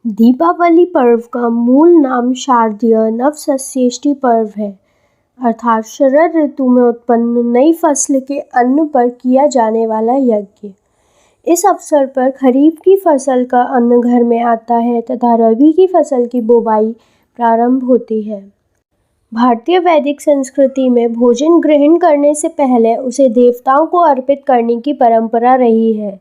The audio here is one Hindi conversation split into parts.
दीपावली पर्व का मूल नाम शारदीय नवसंश्रेष्ठी पर्व है, अर्थात शरद ऋतु में उत्पन्न नई फसल के अन्न पर किया जाने वाला यज्ञ। इस अवसर पर खरीफ की फसल का अन्न घर में आता है तथा रबी की फसल की बुवाई प्रारंभ होती है। भारतीय वैदिक संस्कृति में भोजन ग्रहण करने से पहले उसे देवताओं को अर्पित करने की परंपरा रही है।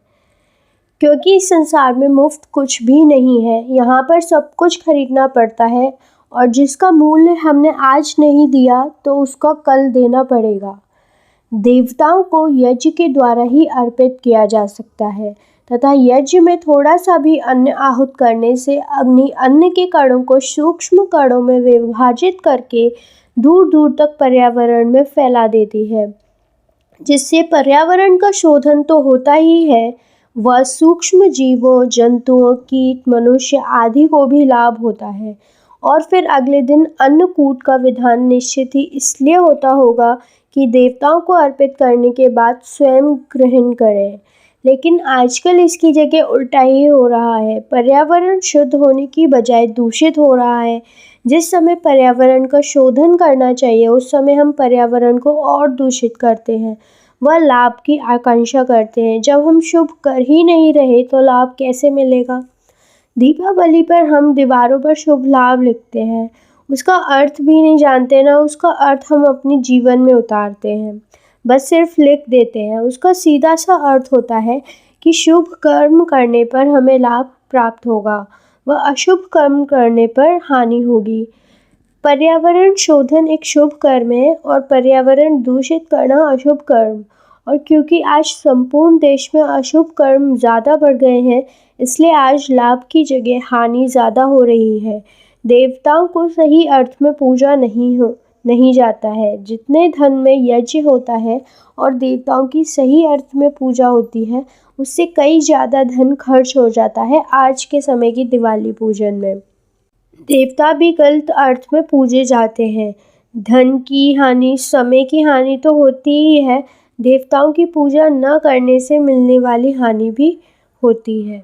क्योंकि इस संसार में मुफ्त कुछ भी नहीं है, यहाँ पर सब कुछ खरीदना पड़ता है और जिसका मूल्य हमने आज नहीं दिया तो उसका कल देना पड़ेगा। देवताओं को यज्ञ के द्वारा ही अर्पित किया जा सकता है तथा यज्ञ में थोड़ा सा भी अन्न आहूत करने से अग्नि अन्न के कणों को सूक्ष्म कणों में विभाजित करके दूर दूर तक पर्यावरण में फैला देती है, जिससे पर्यावरण का शोधन तो होता ही है, वह सूक्ष्म जीवों, जंतुओं, कीट, मनुष्य आदि को भी लाभ होता है। और फिर अगले दिन अन्नकूट का विधान निश्चित ही इसलिए होता होगा कि देवताओं को अर्पित करने के बाद स्वयं ग्रहण करें। लेकिन आजकल इसकी जगह उल्टा ही हो रहा है। पर्यावरण शुद्ध होने की बजाय दूषित हो रहा है। जिस समय पर्यावरण का शोधन करना चाहिए उस समय हम पर्यावरण को और दूषित करते हैं, वह लाभ की आकांक्षा करते हैं। जब हम शुभ कर ही नहीं रहे तो लाभ कैसे मिलेगा। दीपावली पर हम दीवारों पर शुभ लाभ लिखते हैं, उसका अर्थ भी नहीं जानते, ना उसका अर्थ हम अपने जीवन में उतारते हैं, बस सिर्फ लिख देते हैं। उसका सीधा सा अर्थ होता है कि शुभ कर्म करने पर हमें लाभ प्राप्त होगा, व अशुभ कर्म करने पर हानि होगी। पर्यावरण शोधन एक शुभ कर्म है और पर्यावरण दूषित करना अशुभ कर्म। और क्योंकि आज संपूर्ण देश में अशुभ कर्म ज़्यादा बढ़ गए हैं, इसलिए आज लाभ की जगह हानि ज़्यादा हो रही है। देवताओं को सही अर्थ में पूजा नहीं जाता है। जितने धन में यज्ञ होता है और देवताओं की सही अर्थ में पूजा होती है, उससे कई ज़्यादा धन खर्च हो जाता है आज के समय की दिवाली पूजन में। देवता भी गलत अर्थ में पूजे जाते हैं। धन की हानि, समय की हानि तो होती ही है, देवताओं की पूजा न करने से मिलने वाली हानि भी होती है।